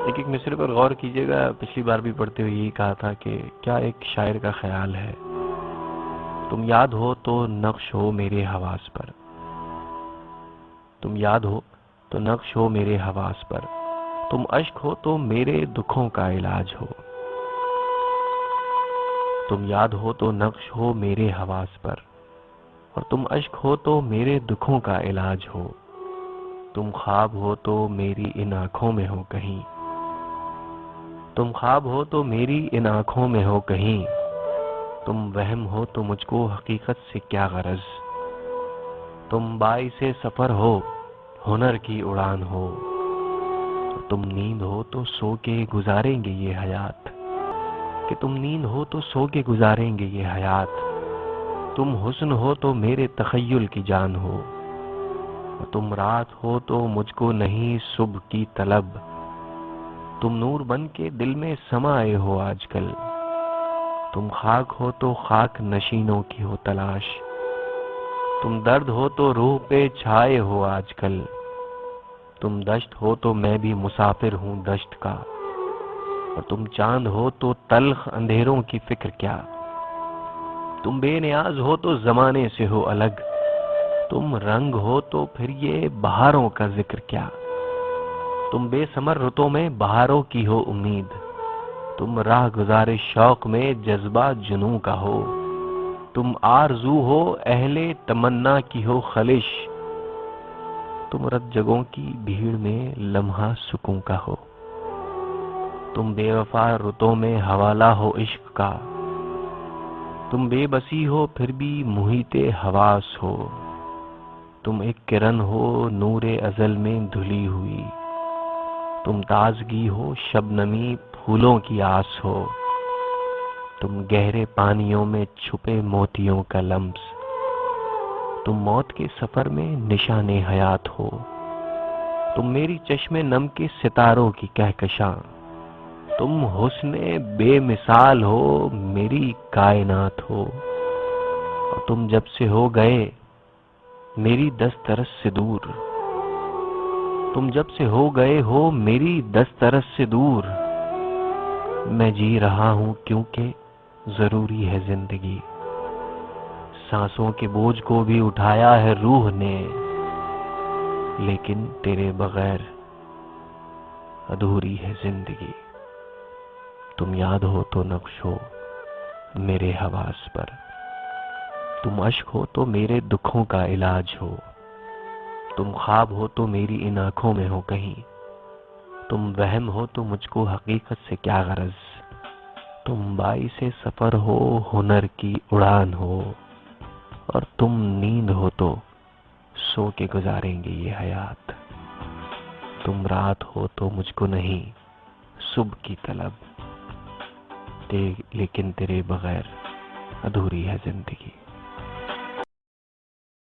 ایک مصرے پر غور کیجئے گا، پچھلی بار بھی پڑھتے ہوئے یہی کہا تھا کہ کیا ایک شاعر کا خیال ہے، تم یاد ہو تو نقش ہو میرے حواس پر، تم یاد ہو تو نقش ہو میرے حواس پر، تم اشک ہو تو میرے دکھوں کا علاج ہو، تم یاد ہو تو نقش ہو میرے حواس پر، اور تم اشک ہو تو میرے دکھوں کا علاج ہو، تم خواب ہو تو میری ان آنکھوں میں ہو کہیں، تم خواب ہو تو میری ان آنکھوں میں ہو کہیں، تم وہم ہو تو مجھ کو حقیقت سے کیا غرض، تم باعث سفر ہو ہنر کی اڑان ہو، تم نیند ہو تو سو کے گزاریں گے یہ حیات، کہ تم نیند ہو تو سو کے گزاریں گے یہ حیات، تم حسن ہو تو میرے تخیل کی جان ہو، تم رات ہو تو مجھ کو نہیں صبح کی طلب، تم نور بن کے دل میں سمائے ہو آج کل، تم خاک ہو تو خاک نشینوں کی ہو تلاش، تم درد ہو تو روح پہ چھائے ہو آج کل، تم دشت ہو تو میں بھی مسافر ہوں دشت کا، اور تم چاند ہو تو تلخ اندھیروں کی فکر کیا، تم بے نیاز ہو تو زمانے سے ہو الگ، تم رنگ ہو تو پھر یہ بہاروں کا ذکر کیا، تم بے ثمر رتوں میں بہاروں کی ہو امید، تم راہ گزار شوق میں جذبہ جنوں کا ہو، تم آرزو ہو اہل تمنا کی ہو خلش، تم رت جگوں کی بھیڑ میں لمحہ سکون کا ہو، تم بے وفا رتوں میں حوالہ ہو عشق کا، تم بے بسی ہو پھر بھی محیط حواس ہو، تم ایک کرن ہو نور ازل میں دھلی ہوئی، تم تازگی ہو شبنمی پھولوں کی آس ہو، تم گہرے پانیوں میں چھپے موتیوں کا لمس، تم موت کے سفر میں نشان حیات ہو، تم میری چشم نم کے ستاروں کی کہکشاں، تم حسن بے مثال ہو میری کائنات ہو، اور تم جب سے ہو گئے میری دسترس سے دور، تم جب سے ہو گئے ہو میری دسترس سے دور، میں جی رہا ہوں کیونکہ ضروری ہے زندگی، سانسوں کے بوجھ کو بھی اٹھایا ہے روح نے، لیکن تیرے بغیر ادھوری ہے زندگی، تم یاد ہو تو نقش ہو میرے حواس پر، تم اشک ہو تو میرے دکھوں کا علاج ہو، تم خواب ہو تو میری ان آنکھوں میں ہو کہیں، تم وہم ہو تو مجھ کو حقیقت سے کیا غرض، تم باعث سفر ہو ہنر کی اڑان ہو، اور تم نیند ہو تو سو کے گزاریں گے یہ حیات، تم رات ہو تو مجھ کو نہیں صبح کی طلب، لیکن تیرے بغیر ادھوری ہے زندگی۔